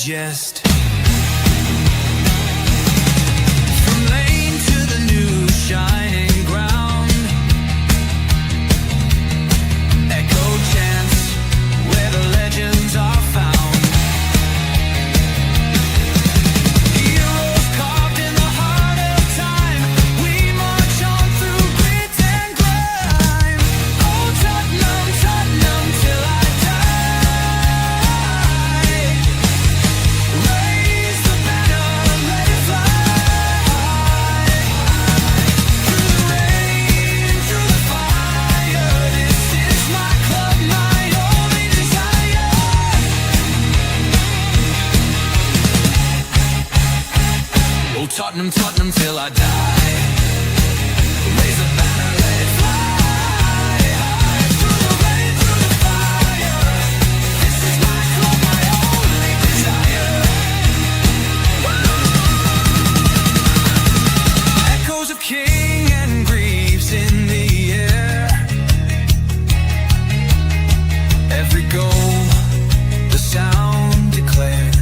digest. From lane to the new shining ground, echo chants where the legends are found. Heroes carved in the heart of time, we march on through grit and grime. Oh Tottenham, Tottenham till I die. Raise the banner, let it fly. Through the rain, through the fire, this is my club, my only desire. Oh Tottenham, Tottenham till I die. Raise the banner, let it fly. Through the rain, through the fire, this is my club, my only desire. Echoes of King and Greaves in the air. Every goal, the sound declares.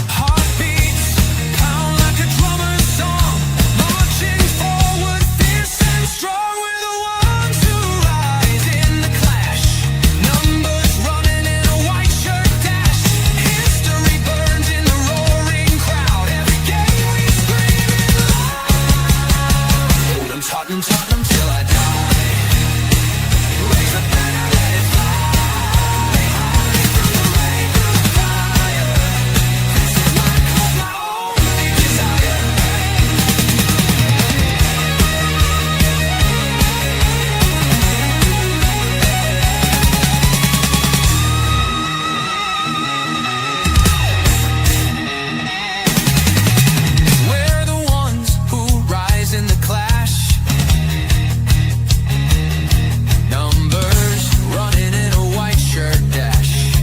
Heartbeats pound like a drummer's song, marching forward, fierce and strong. We're the ones who rise in the clash. Numbers running in a white shirt dash. History burns in the roaring crowd. Every game we scream it loud. I'm Tottenham, Tottenham till I die. Raise the banner, let it fly. Through the rain, through the fire, this is my club, my only desire. We're the ones who rise in the clash. Numbers running in a white shirt dash.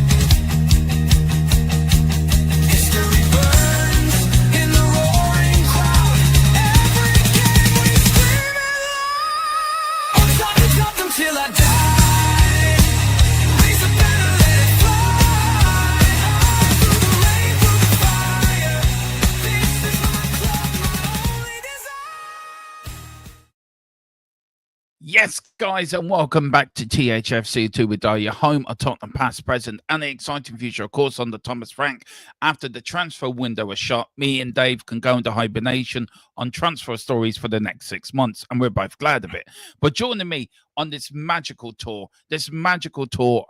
History burns in the roaring crowd. Every game we scream it loud. I'm Tottenham, Tottenham till I die. Raise the banner, let it fly. Through the rain, through the fire, this is my club, my only desire. Yes, guys, and welcome back to THFC2 with your home of Tottenham past, present, and the exciting future, of course, under Thomas Frank. After the transfer window is shut, me and Dave can go into hibernation on transfer stories for the next 6 months, and we're both glad of it. But joining me on this magical tour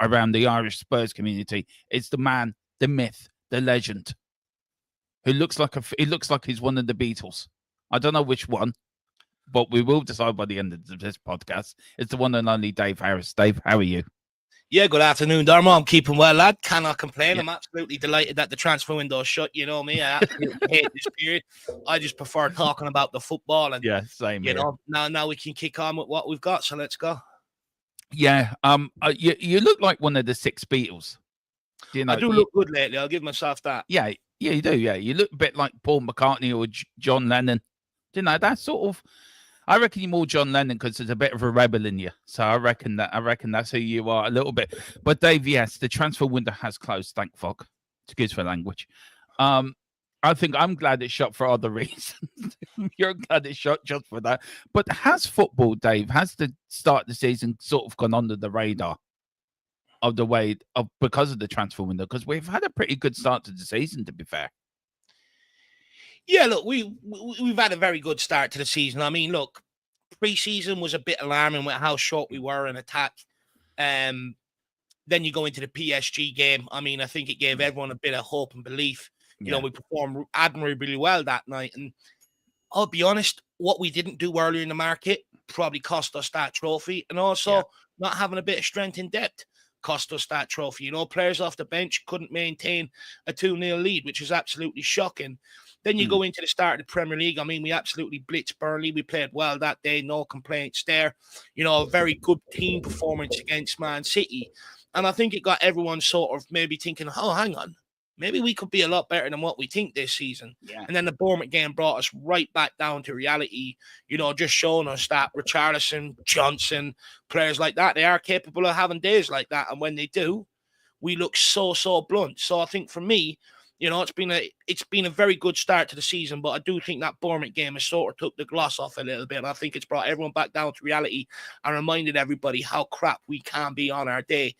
around the Irish Spurs community, is the man, the myth, the legend, who looks like he's one of the Beatles. I don't know which one, but we will decide by the end of this podcast. It's the one and only Dave Harris. Dave, how are you? Yeah, good afternoon, Dermot. I'm keeping well, lad. Cannot complain. Yeah. I'm absolutely delighted that the transfer window is shut. You know me, I absolutely hate this period. I just prefer talking about the football, and Yeah, same you here. know, now we can kick on with what we've got. So let's go. Yeah, you look like one of the 6 Beatles. Do you know? I do look good lately. I'll give myself that. Yeah, you do. Yeah, you look a bit like Paul McCartney or John Lennon. Do you know that sort of? I reckon you're more John Lennon because there's a bit of a rebel in you. So I reckon that's who you are a little bit. But Dave, yes, the transfer window has closed. Thank fuck. Excuse for language. I think I'm glad it's shut for other reasons. You're glad it's shut just for that. But has football, Dave, has the start of the season sort of gone under the radar of the way of because of the transfer window? Because we've had a pretty good start to the season, to be fair. Yeah, look, we've had a very good start to the season. I mean, look, pre-season was a bit alarming with how short we were in attack. Then you go into the PSG game. I mean, I think it gave everyone a bit of hope and belief. You know, we performed admirably well that night. And I'll be honest, what we didn't do earlier in the market probably cost us that trophy. And also not having a bit of strength in depth cost us that trophy. You know, players off the bench couldn't maintain a 2-0 lead, which is absolutely shocking. Then you go into the start of the Premier League. I mean, we absolutely blitzed Burnley. We played well that day. No complaints there. You know, a very good team performance against Man City. And I think it got everyone sort of maybe thinking, oh, hang on. Maybe we could be a lot better than what we think this season. Yeah. And then the Bournemouth game brought us right back down to reality, you know, just showing us that Richarlison, Johnson, players like that, they are capable of having days like that. And when they do, we look so blunt. So I think for me, you know, it's been a very good start to the season, but I do think that Bournemouth game has sort of took the gloss off a little bit. And I think it's brought everyone back down to reality and reminded everybody how crap we can be on our day.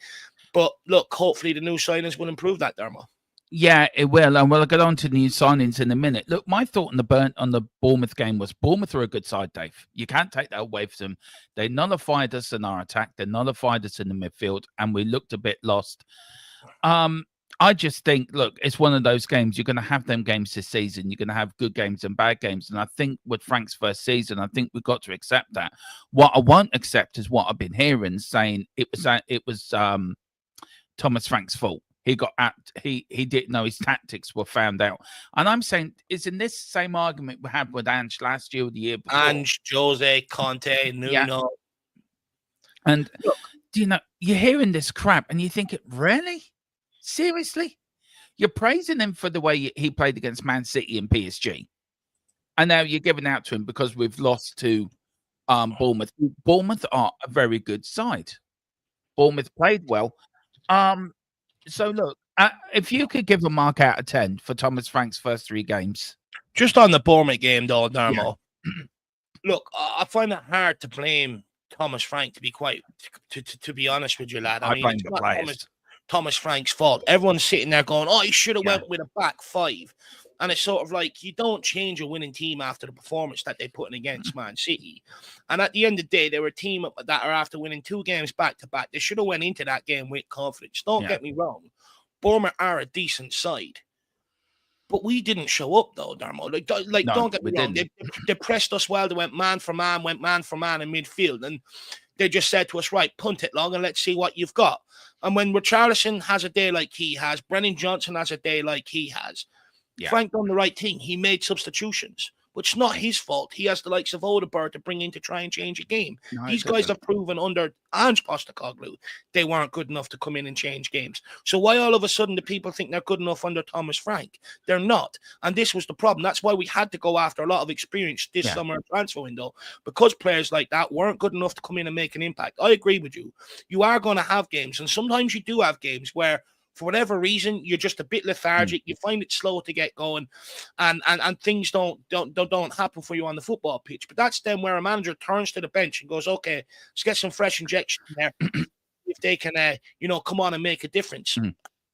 But look, hopefully the new signings will improve that, Dermo. Yeah, it will, and we'll get on to new signings in a minute. Look, my thought on the Bournemouth game was Bournemouth are a good side, Dave. You can't take that away from them. They nullified us in our attack. They nullified us in the midfield, and we looked a bit lost. I just think, look, it's one of those games. You're going to have them games this season. You're going to have good games and bad games, and I think with Frank's first season, I think we've got to accept that. What I won't accept is what I've been hearing saying it was Thomas Frank's fault. He got he didn't know his tactics were found out. And I'm saying, isn't this the same argument we had with Ange last year or the year before? Ange, Jose, Conte, Nuno. Yeah. And look, you know, you're hearing this crap and you think, really? Seriously? You're praising him for the way he played against Man City and PSG. And now you're giving out to him because we've lost to Bournemouth. Bournemouth are a very good side. Bournemouth played well. So, look, if you could give a mark out of 10 for Thomas Frank's first 3 games. Just on the Bournemouth game, though, Darmo. Yeah. Look, I find it hard to blame Thomas Frank, to be to be honest with you, lad. I mean, blame the players. Thomas Frank's fault. Everyone's sitting there going, oh, he should have went with a back 5. And it's sort of like, you don't change a winning team after the performance that they put in against Man City. And at the end of the day, they were a team that are after winning 2 games back-to-back. They should have went into that game with confidence. Don't get me wrong. Bournemouth are a decent side. But we didn't show up, though, Darmo. No, don't get me wrong. They pressed us well. They went man for man in midfield. And they just said to us, right, punt it long and let's see what you've got. And when Richarlison has a day like he has, Brennan Johnson has a day like he has, Frank done the right thing. He made substitutions, which is not his fault. He has the likes of Odegaard to bring in to try and change a game. These guys have proven under Ange Postecoglou they weren't good enough to come in and change games. So why all of a sudden do people think they're good enough under Thomas Frank? They're not. And this was the problem. That's why we had to go after a lot of experience this summer transfer window, because players like that weren't good enough to come in and make an impact. I agree with you. You are going to have games, and sometimes you do have games where for whatever reason, you're just a bit lethargic. You find it slow to get going, and things don't happen for you on the football pitch. But that's then where a manager turns to the bench and goes, "Okay, let's get some fresh injection there. If they can, come on and make a difference."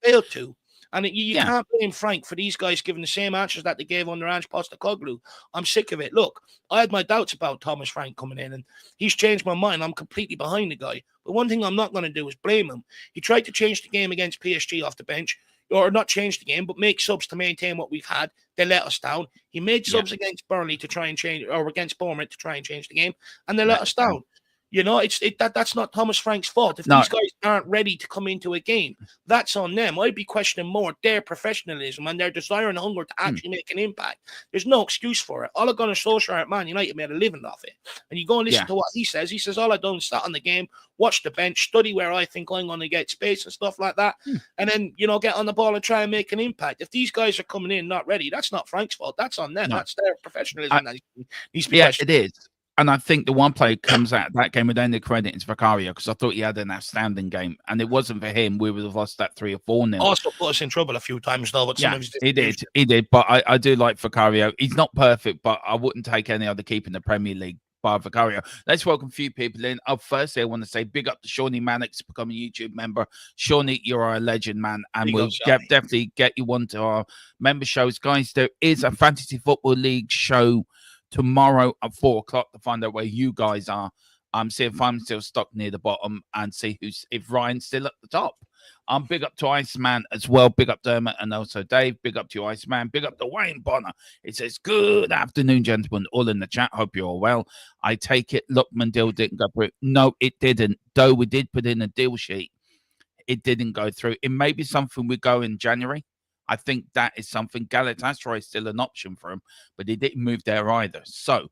Failed to, and you can't blame Frank for these guys giving the same answers that they gave under Ange Postecoglou. I'm sick of it. Look, I had my doubts about Thomas Frank coming in, and he's changed my mind. I'm completely behind the guy. But one thing I'm not going to do is blame him. He tried to change the game against PSG off the bench, or not change the game, but make subs to maintain what we've had. They let us down. He made subs against Burnley to try and change, or against Bournemouth to try and change the game, and they let us down. You know, that's not Thomas Frank's fault. If these guys aren't ready to come into a game, that's on them. I'd be questioning more their professionalism and their desire and hunger to actually make an impact. There's no excuse for it. Ole Gunnar Solskjaer at Man United made a living off it. And you go and listen to what he says. He says, all I've done is sat on the game, watch the bench, study where I think I'm going to get space and stuff like that. And then, get on the ball and try and make an impact. If these guys are coming in not ready, that's not Frank's fault. That's on them. That's their professionalism. That needs to be it is. And I think the one play comes out of that game with only credit is Vicario, because I thought he had an outstanding game. And it wasn't for him, we would have lost that 3 or 4-0. Also put us in trouble a few times, though. But he did. But I do like Vicario. He's not perfect, but I wouldn't take any other keeper in the Premier League bar Vicario. Let's welcome a few people in. Firstly, I want to say big up to Shawnee Mannix to become a YouTube member. Shawnee, you're a legend, man. And we'll definitely get you one to our member shows. Guys, there is a Fantasy Football League show tomorrow at 4:00 to find out where you guys are. See if I'm still stuck near the bottom and see if Ryan's still at the top. Big up to Iceman as well. Big up Dermot and also Dave. Big up to Iceman. Big up to Wayne Bonner. It says, good afternoon, gentlemen. All in the chat. Hope you're all well. I take it Lookman deal didn't go through. No, it didn't. Though we did put in a deal sheet, it didn't go through. It may be something we go in January. I think that is something. Galatasaray is still an option for him, but he didn't move there either. So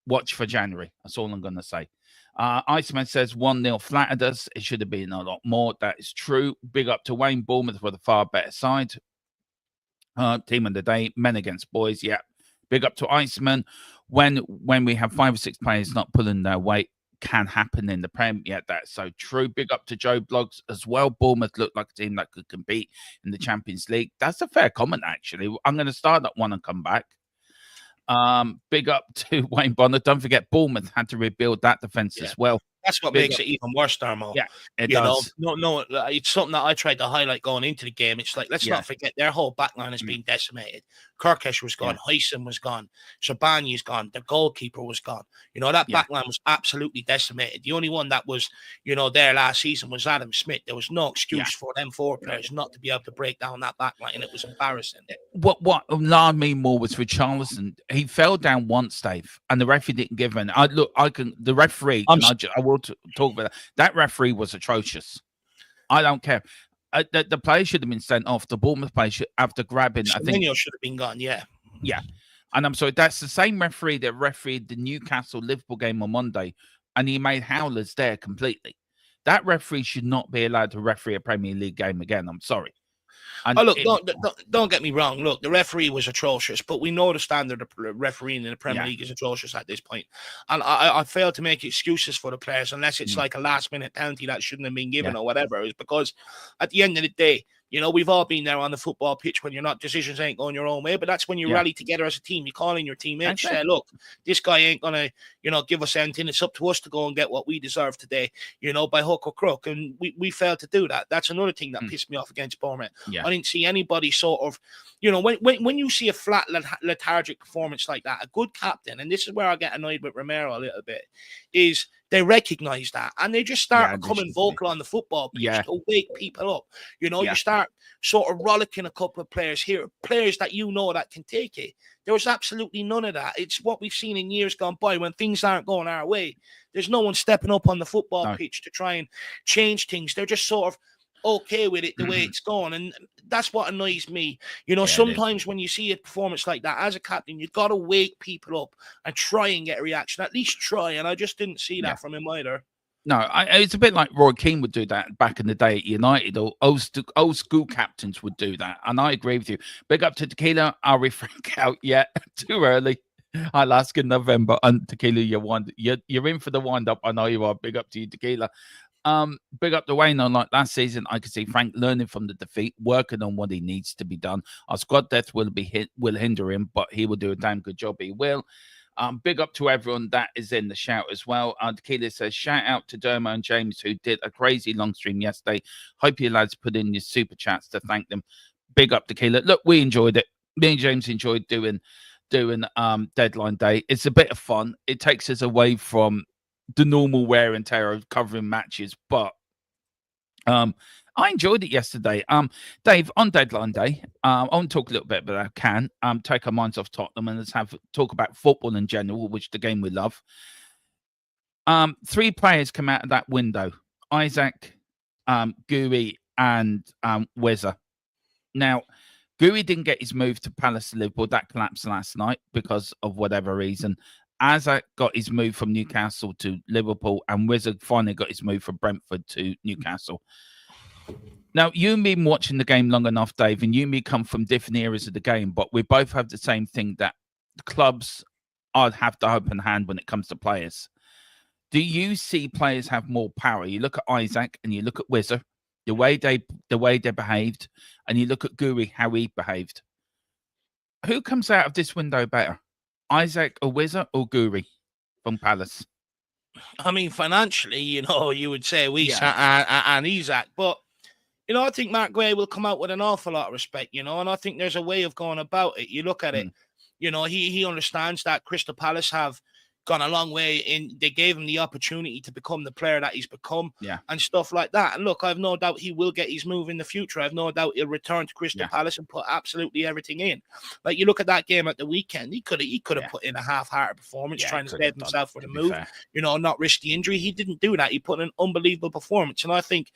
watch for January. That's all I'm going to say. Iceman says 1-0 flattered us. It should have been a lot more. That is true. Big up to Wayne. Bournemouth for the far better side. Team of the day. Men against boys. Yeah. Big up to Iceman. When we have 5 or 6 players not pulling their weight, can happen in the Prem. Yeah, that's so true. Big up to Joe Blogs as well. Bournemouth looked like a team that could compete in the Champions League. That's a fair comment, actually. I'm going to start that one and come back. Big up to Wayne Bonner. Don't forget, Bournemouth had to rebuild that defense as well. That's what Big makes up. it even worse, Dermo. Yeah, it You know, does. no, it's something that I tried to highlight going into the game. It's like, let's not forget their whole backline has been decimated. Kirkesh was gone, Huyson was gone, Shabani is gone, the goalkeeper was gone. You know, that backline was absolutely decimated. The only one that was, you know, there last season was Adam Smith. There was no excuse for them 4 players not to be able to break down that backline, and it was embarrassing. What alarmed me more was Richarlison. He fell down once, Dave, and the referee didn't give him. The referee. I will talk about that. That referee was atrocious. I don't care. The player should have been sent off. The Bournemouth player should, after grabbing, I think, should have been gone. Yeah. And I'm sorry, that's the same referee that refereed the Newcastle Liverpool game on Monday, and he made howlers there completely. That referee should not be allowed to referee a Premier League game again. I'm sorry. And look, don't get me wrong. Look, the referee was atrocious, but we know the standard of refereeing in the Premier League is atrocious at this point. And I fail to make excuses for the players unless it's like a last-minute penalty that shouldn't have been given or whatever. It's because at the end of the day, you know, we've all been there on the football pitch when decisions ain't going your own way, but that's when you rally together as a team. You call in your teammates, say, look, this guy ain't going to, you know, give us anything. It's up to us to go and get what we deserve today, you know, by hook or crook. And we failed to do that. That's another thing that pissed me off against Bournemouth. I didn't see anybody sort of, you know, when you see a flat, lethargic performance like that, a good captain, and this is where I get annoyed with Romero a little bit, is they recognize that and they just start becoming vocal on the football pitch to wake people up. You know, you start sort of rollicking a couple of players here, players that you know that can take it. There was absolutely none of that. It's what we've seen in years gone by when things aren't going our way. There's no one stepping up on the football pitch to try and change things. They're just sort of okay with it the way it's gone, and that's what annoys me. You know, sometimes when you see a performance like that as a captain, you've got to wake people up and try and get a reaction, at least try, and I just didn't see that from him either. No, it's a bit like Roy Keane would do that back in the day at United, or old school captains would do that, and I agree with you. Big up to Tequila. Are we freak out yet? Too early. I'll ask in November. And Tequila, you're in for the wind up. I know you are. Big up to you, Tequila. Big up to Wayne. Unlike last season, I could see Frank learning from the defeat, working on what he needs to be done. Our squad depth will hinder him, but he will do a damn good job. He will. Big up to everyone that is in the shout as well. Tequila says, shout out to Dermo and James, who did a crazy long stream yesterday. Hope you lads put in your super chats to thank them. Big up, Tequila. Look, we enjoyed it. Me and James enjoyed doing deadline day. It's a bit of fun. It takes us away from the normal wear and tear of covering matches, but I enjoyed it yesterday. Dave, on deadline day, I want to talk a little bit about take our minds off Tottenham and let's talk about football in general, which the game we love. 3 players come out of that window: Isaac, Gui, and Wezza. Now, Gui didn't get his move to Palace to Liverpool. That collapsed last night because of whatever reason. Isaac got his move from Newcastle to Liverpool, and Wizard finally got his move from Brentford to Newcastle. Now, you and me have been watching the game long enough, Dave, and you and me come from different eras of the game, but we both have the same thing, that the clubs have the open hand when it comes to players. Do you see players have more power? You look at Isaac and you look at Wizard, the way they behaved, and you look at Gui, how he behaved. Who comes out of this window better? Isaac or Wizard or Guri from Palace? I mean, financially, you know, you would say and Isaac, but you know, I think Mark Gray will come out with an awful lot of respect, you know, and I think there's a way of going about it. You look at it, you know, he understands that Crystal Palace have gone a long way in. They gave him the opportunity to become the player that he's become, and stuff like that. And look, I have no doubt he will get his move in the future. I have no doubt he'll return to Crystal Palace and put absolutely everything in. Like, you look at that game at the weekend, he could have put in a half-hearted performance, trying to save himself for the move, you know, not risk the injury. He didn't do that. He put in an unbelievable performance, and I think,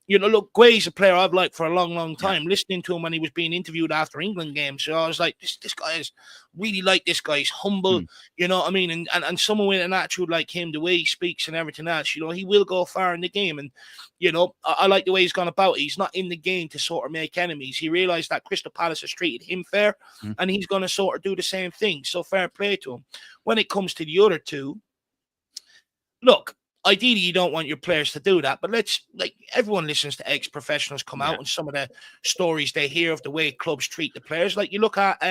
you know, look, Guay's a player I've liked for a long, long time. Listening to him when he was being interviewed after England games, so I was like, this guy is really like this guy. He's humble, you know what I mean? And someone with an attitude like him, the way he speaks and everything else, you know, he will go far in the game. And, you know, I like the way he's gone about it. He's not in the game to sort of make enemies. He realized that Crystal Palace has treated him fair, and he's going to sort of do the same thing. So fair play to him. When it comes to the other two, look, ideally, you don't want your players to do that. But everyone listens to ex-professionals come out and some of the stories they hear of the way clubs treat the players. Like you look at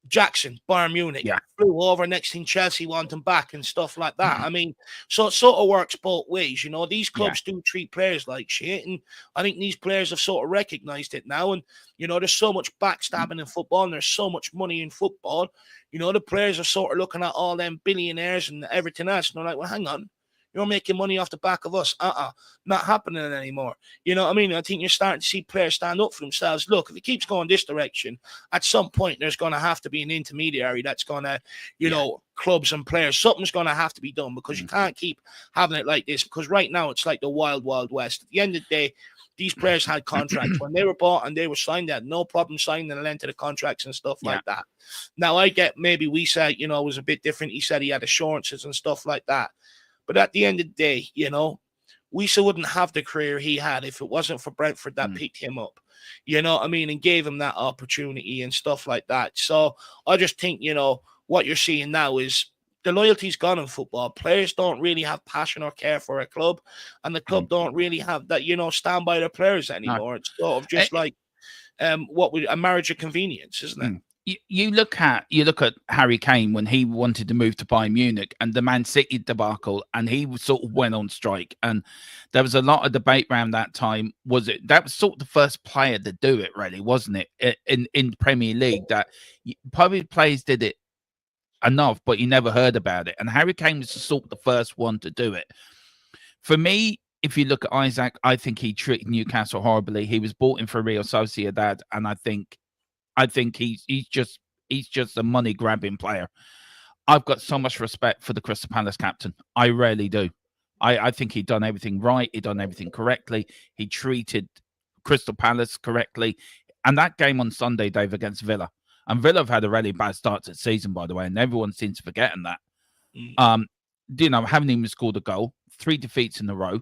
Jackson, Bayern Munich, flew over. Next thing, Chelsea want him back and stuff like that. I mean, so it sort of works both ways. You know, these clubs do treat players like shit, and I think these players have sort of recognized it now. And you know, there's so much backstabbing in football, and there's so much money in football. You know, the players are sort of looking at all them billionaires and everything else, and they're like, "Well, hang on, you're making money off the back of us. Not happening anymore." You know what I mean? I think you're starting to see players stand up for themselves. Look, if it keeps going this direction, at some point there's going to have to be an intermediary that's going to, you know, clubs and players. Something's going to have to be done because you can't keep having it like this. Because right now it's like the wild, wild west. At the end of the day, these players had contracts when they were bought and they were signed. They had no problem signing the length of the contracts and stuff like that. Now I get maybe we said, you know, it was a bit different. He said he had assurances and stuff like that. But at the end of the day, you know, Wiesa wouldn't have the career he had if it wasn't for Brentford that picked him up. You know what I mean? And gave him that opportunity and stuff like that. So I just think, you know, what you're seeing now is the loyalty's gone in football. Players don't really have passion or care for a club. And the club don't really have that, you know, stand by their players anymore. It's sort of just like a marriage of convenience, isn't it? You look at Harry Kane when he wanted to move to Bayern Munich and the Man City debacle, and he sort of went on strike. And there was a lot of debate around that time. That was sort of the first player to do it, really, wasn't it? In the Premier League, that probably players did it enough, but you never heard about it. And Harry Kane was sort of the first one to do it. For me, if you look at Isaac, I think he treated Newcastle horribly. He was bought in for Real Sociedad, and I think he's just a money grabbing player. I've got so much respect for the Crystal Palace captain. I really do. I think he'd done everything right. He'd done everything correctly. He treated Crystal Palace correctly. And that game on Sunday, Dave, against Villa. And Villa have had a really bad start to the season, by the way, and everyone seems forgetting that. You know, haven't even scored a goal, 3 defeats in a row.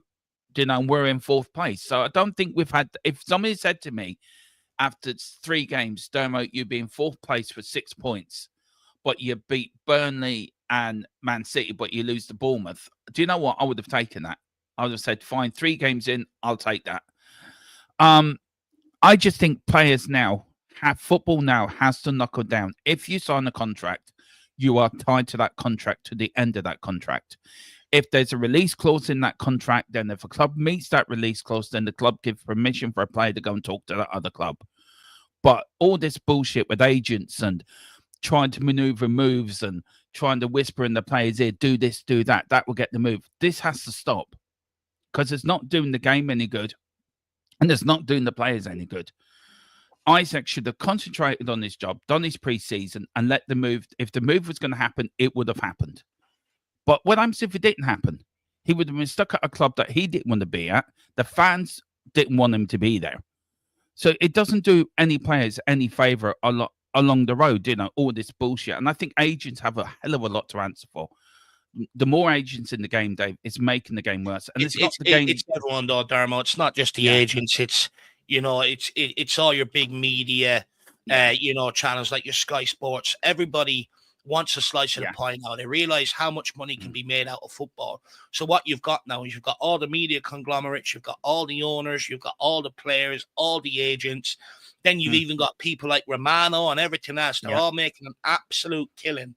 You know, and we're in 4th place. So I don't think we've had, if somebody said to me, after 3 games, Dermo, you'd be in 4th place for 6 points, but you beat Burnley and Man City, but you lose to Bournemouth. Do you know what? I would have taken that. I would have said, fine, 3 games in, I'll take that. I just think players now football now has to knuckle down. If you sign a contract, you are tied to that contract to the end of that contract. If there's a release clause in that contract, then if a club meets that release clause, then the club gives permission for a player to go and talk to that other club. But all this bullshit with agents and trying to maneuver moves and trying to whisper in the player's ear, do this, do that, that will get the move. This has to stop because it's not doing the game any good and it's not doing the players any good. Isaac should have concentrated on his job, done his pre-season, and let the move. If the move was going to happen, it would have happened. But what happens if it didn't happen? He would have been stuck at a club that he didn't want to be at. The fans didn't want him to be there. So it doesn't do any players any favor along the road, you know, all this bullshit. And I think agents have a hell of a lot to answer for. The more agents in the game, Dave, it's making the game worse. And it's not the game. It's everyone, though, Dermo. It's not just the agents. It's, you know, it's all your big media, you know, channels like your Sky Sports. Everybody wants a slice of the pie now. They realize how much money can be made out of football. So what you've got now is you've got all the media conglomerates, you've got all the owners, you've got all the players, all the agents. Then you've even got people like Romano and everything else. They're all making an absolute killing,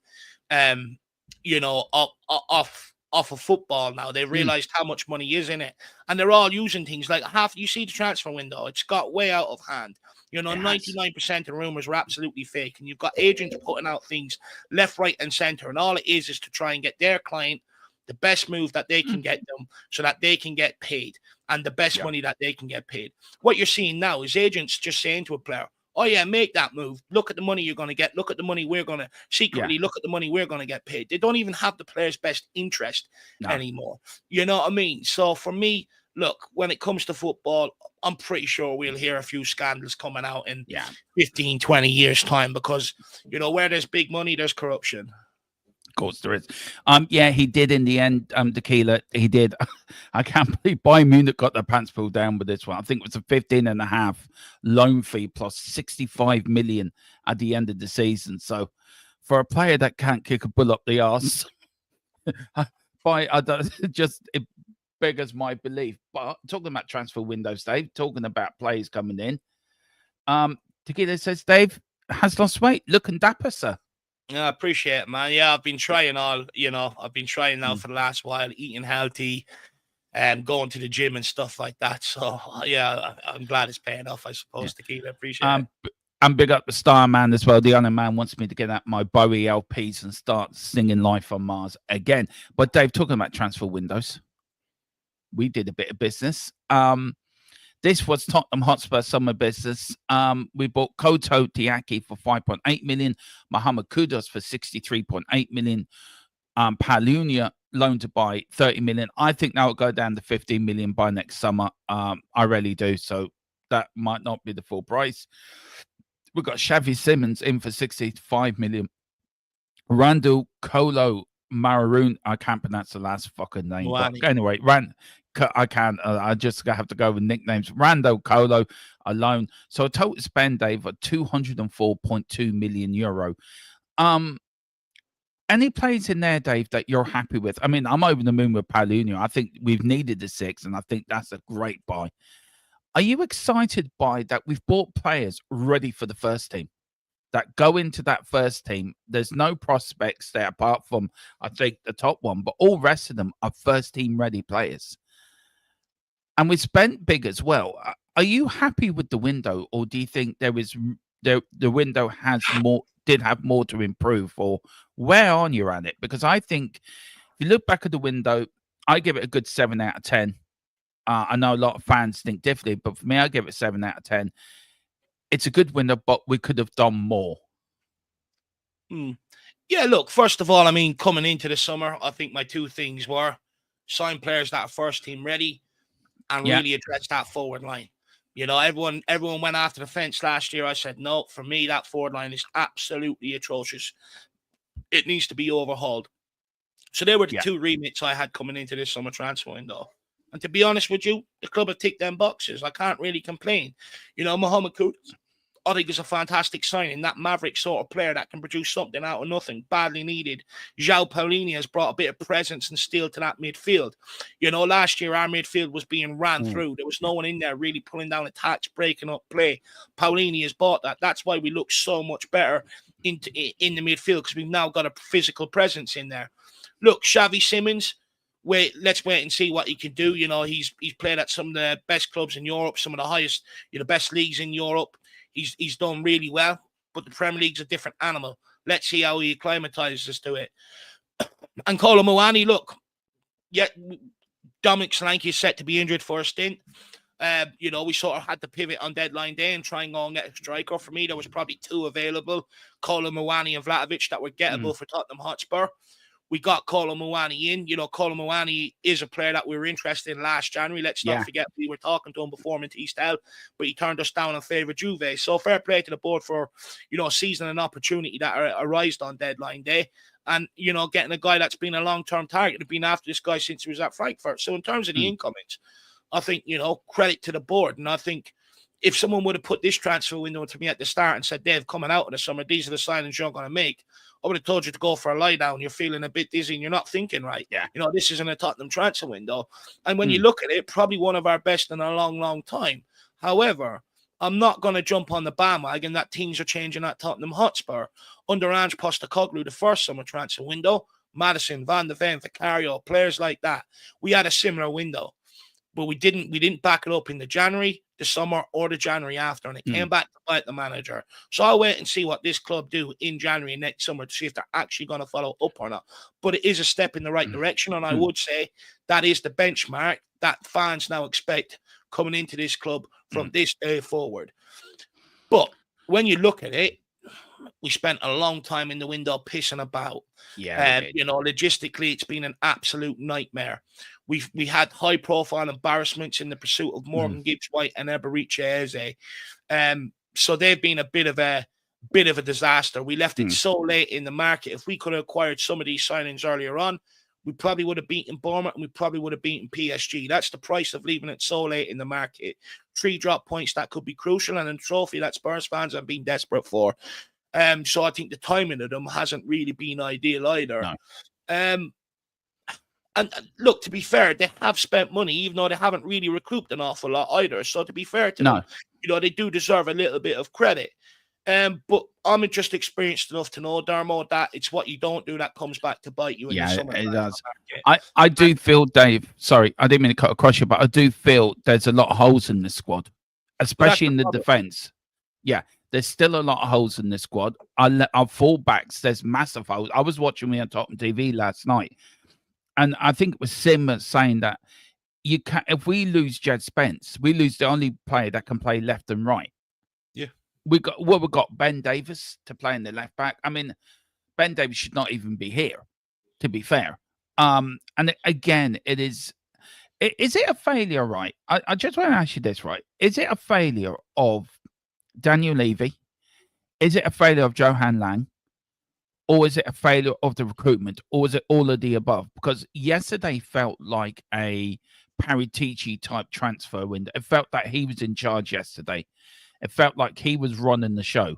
you know, off of football now. They realized how much money is in it. And they're all using things like you see the transfer window. It's got way out of hand. You know, 99% of rumors were absolutely fake. And you've got agents putting out things left, right, and center. And all it is to try and get their client the best move that they can get them so that they can get paid and the best money that they can get paid. What you're seeing now is agents just saying to a player, oh, yeah, make that move. Look at the money you're going to get. Look at the money we're going to secretly look at the money we're going to get paid. They don't even have the player's best interest anymore. You know what I mean? So for me, look, when it comes to football, I'm pretty sure we'll hear a few scandals coming out in 15, 20 years' time because, you know, where there's big money, there's corruption. Of course there is. He did in the end, Tequila, he did. I can't believe Bayern Munich got their pants pulled down with this one. I think it was a 15.5 loan fee plus 65 million at the end of the season. So for a player that can't kick a bull up the arse, by I don't, just it beggars my belief. But talking about transfer windows, Dave, talking about players coming in. Tequila says Dave has lost weight, looking dapper, sir. Yeah, I appreciate it, man. Yeah, I've been trying I've been trying now for the last while, eating healthy and going to the gym and stuff like that. So yeah, I'm glad it's paying off, I suppose, Tequila. Appreciate it. And big up the Star Man as well. The other man wants me to get out my Bowie LPs and start singing Life on Mars again. But Dave, talking about transfer windows, we did a bit of business. This was Tottenham Hotspur summer business. We bought Koto Tiaki for 5.8 million, Mohamed Kudus for 63.8 million, Palunia loaned to buy 30 million. I think that will go down to 15 million by next summer. I really do. So that might not be the full price. We've got Xavi Simmons in for 65 million. Randall Colo Maroon. I can't pronounce the last fucking name. But anyway, I can't. I just have to go with nicknames. Randall Colo alone. So a total spend, Dave, of 204.2 million euro. Any players in there, Dave, that you're happy with? I mean, I'm over the moon with Palunia. I think we've needed the 6, and I think that's a great buy. Are you excited by that? We've bought players ready for the first team that go into that first team. There's no prospects there apart from, I think, the top one, but all rest of them are first team ready players. And we spent big as well. Are you happy with the window, or do you think the window has more, did have more to improve, or where on you at it? Because I think if you look back at the window, I give it a good 7 out of 10. I know a lot of fans think differently, but for me, I give it 7 out of 10. It's a good window, but we could have done more. Yeah, look, first of all, I mean, coming into the summer, I think my two things were sign players that are first team ready and really address that forward line. You know, everyone went after the fence last year. I said, no, for me, that forward line is absolutely atrocious. It needs to be overhauled. So there were the two remits I had coming into this summer transfer window. And to be honest with you, the club have ticked them boxes. I can't really complain. You know, Mohamed Kudus, I think is a fantastic signing. That maverick sort of player that can produce something out of nothing, badly needed. João Paulini has brought a bit of presence and steel to that midfield. You know, last year our midfield was being ran through. There was no one in there really pulling down attacks, breaking up play. Paulini has bought that. That's why we look so much better in the midfield, because we've now got a physical presence in there. Look, Xavi Simmons, let's wait and see what he can do. You know, he's played at some of the best clubs in Europe, some of the highest, best leagues in Europe. He's done really well, but the Premier League's a different animal. Let's see how he acclimatizes to it. And Kolo Muani, look, Dominic Solanke is set to be injured for a stint. We sort of had to pivot on deadline day and try and go and get a striker. For me, there was probably 2 available, Kolo Muani and Vlahovic, that were gettable for Tottenham Hotspur. We got Kolo Muani in. You know, Kolo Muani is a player that we were interested in last January. Let's not forget we were talking to him before him into East L, but he turned us down in favour of Juve. So fair play to the board for, seizing an opportunity that arose on deadline day. And, getting a guy that's been a long-term target, have been after this guy since he was at Frankfurt. So in terms of the incomings, I think, credit to the board. And I think if someone would have put this transfer window to me at the start and said, Dave, coming out of the summer, these are the signings you're going to make, I would have told you to go for a lie down. You're feeling a bit dizzy and you're not thinking right. Yeah. This isn't a Tottenham transfer window. And when you look at it, probably one of our best in a long, long time. However, I'm not going to jump on the bandwagon that things are changing at Tottenham Hotspur. Under Ange Postecoglou, the first summer transfer window, Maddison, Van de Ven, Vicario, players like that, we had a similar window. But we didn't back it up in the January, the summer, or the January after, and it came back to bite the manager. So I'll wait and see what this club do in January next summer to see if they're actually going to follow up or not. But it is a step in the right direction, and I would say that is the benchmark that fans now expect coming into this club from this day forward. But when you look at it, we spent a long time in the window pissing about. Logistically, it's been an absolute nightmare. We had high-profile embarrassments in the pursuit of Morgan Gibbs-White and Eberiche Eze. So they've been a bit of a disaster. We left it so late in the market. If we could have acquired some of these signings earlier on, we probably would have beaten Bournemouth and we probably would have beaten PSG. That's the price of leaving it so late in the market. 3 drop points that could be crucial, and a trophy that Spurs fans have been desperate for. So I think the timing of them hasn't really been ideal either. No. And look, to be fair, they have spent money, even though they haven't really recouped an awful lot either. So to be fair to them, they do deserve a little bit of credit. But I'm just experienced enough to know, Dermo, that it's what you don't do that comes back to bite you in the summer. It does. I do feel, Dave, sorry, I didn't mean to cut across you, but I do feel there's a lot of holes in the squad, especially in the defense. Yeah, there's still a lot of holes in the squad. Our fullbacks, there's massive holes. I was watching me on Tottenham TV last night, and I think it was Sim saying that you can, if we lose Jed Spence, we lose the only player that can play left and right. Yeah. We've got Ben Davies to play in the left back. I mean, Ben Davies should not even be here, to be fair. And again, is it a failure, right? I just want to ask you this, right? Is it a failure of Daniel Levy? Is it a failure of Johan Lang? Or is it a failure of the recruitment? Or is it all of the above? Because yesterday felt like a Paratici type transfer window. It felt that he was in charge yesterday. It felt like he was running the show.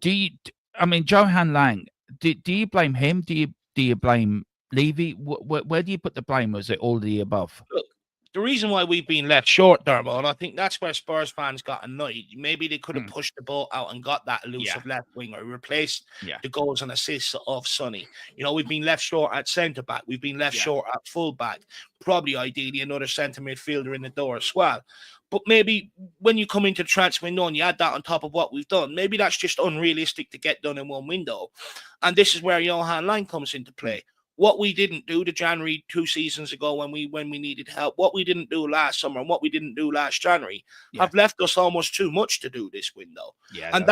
I mean, Johan Lang, do you blame him? Do you blame Levy? Where do you put the blame? Or is it all of the above? Look, the reason why we've been left short, Dermo, and I think that's where Spurs fans got annoyed. Maybe they could have pushed the ball out and got that elusive left winger, replaced the goals and assists of Sonny. We've been left short at centre back. We've been left short at full back. Probably, ideally, another centre midfielder in the door as well. But maybe when you come into the transfer window and you add that on top of what we've done, maybe that's just unrealistic to get done in one window. And this is where Johan Lang comes into play. What we didn't do the January 2 seasons ago when we needed help, what we didn't do last summer and what we didn't do last January have left us almost too much to do this window. And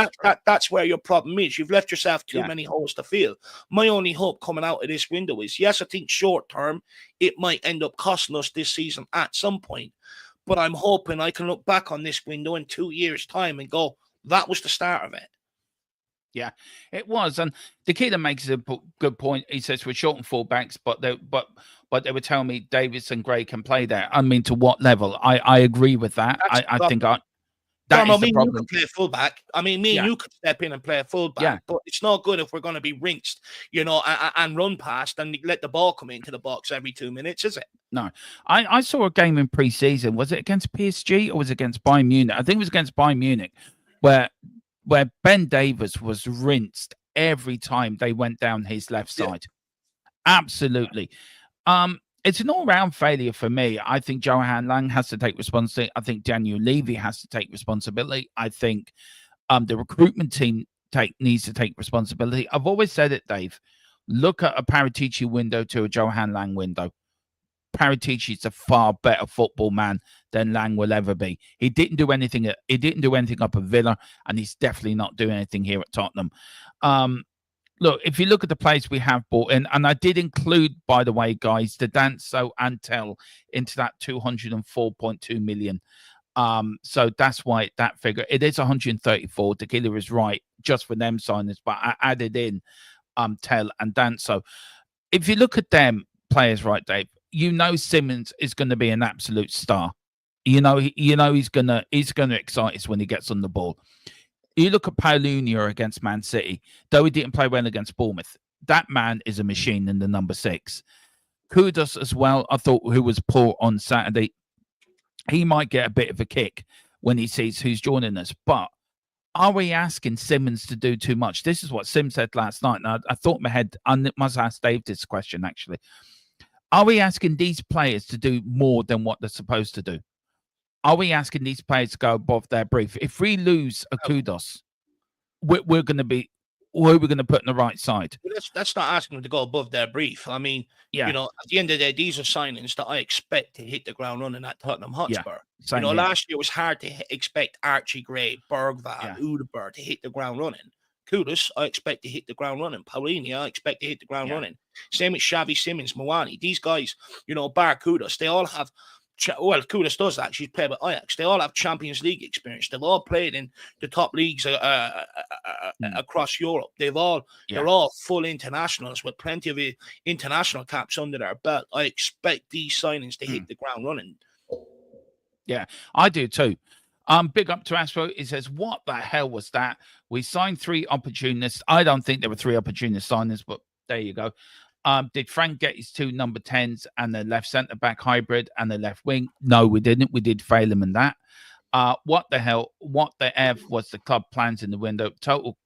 that's where your problem is. You've left yourself too many holes to fill. My only hope coming out of this window is, yes, I think short term, it might end up costing us this season at some point. But I'm hoping I can look back on this window in 2 years' time and go, that was the start of it. Yeah, it was. And the kid makes a good point. He says we're short on fullbacks, but they were telling me Davis and Gray can play there. I mean, to what level? I agree with that. I think that is the problem. You could play fullback. I mean, me and you could step in and play a fullback, but it's not good if we're going to be rinsed, and run past and let the ball come into the box every 2 minutes, is it? No. I saw a game in pre-season. Was it against PSG or was it against Bayern Munich? I think it was against Bayern Munich, where Ben Davies was rinsed every time they went down his left side. Absolutely. It's an all-round failure for me. I think Johan Lang has to take responsibility. I think Daniel Levy has to take responsibility. I think the recruitment team needs to take responsibility. I've always said it, Dave. Look at a Paratici window to a Johan Lang window. Paratici is a far better football man than Lang will ever be. He didn't do anything. He didn't do anything up at Villa, and he's definitely not doing anything here at Tottenham. Look, if you look at the players we have bought in, and I did include, by the way, guys, the Danso and Tell into that 204.2 million. So that's why that figure, it is 134. Tequila is right just for them signings, but I added in Tell and Danso. If you look at them players, right, Dave, Simmons is going to be an absolute star. He's going to excite us when he gets on the ball. You look at Paulinho against Man City, though he didn't play well against Bournemouth. That man is a machine in the number 6. Kudos as well, I thought, who was poor on Saturday. He might get a bit of a kick when he sees who's joining us. But are we asking Simmons to do too much? This is what Sim said last night. And I thought in my head, I must ask Dave this question, actually. Are we asking these players to do more than what they're supposed to do? Are we asking these players to go above their brief? If we lose a Kudos, we're going to be, who are we going to put on the right side? That's not asking them to go above their brief. I mean, at the end of the day, these are signings that I expect to hit the ground running at Tottenham Hotspur. Last year it was hard to expect Archie Gray, Bergvall, Udeberg to hit the ground running. Kudos, I expect to hit the ground running. Paulinho, I expect to hit the ground running. Same with Xavi Simmons, Mawani. These guys, bar Kudos, they all have, Kudos does actually play with Ajax. They all have Champions League experience. They've all played in the top leagues across Europe. They're all full internationals with plenty of international caps under their belt. I expect these signings to hit the ground running. Yeah, I do too. Big up to Astro. He says, what the hell was that? We signed 3 opportunists. I don't think there were 3 opportunist signings, but there you go. Did Frank get his 2 number 10s and the left centre back hybrid and the left wing? No, we didn't. We did fail him in that. What the hell? What the F was the club plans in the window? Total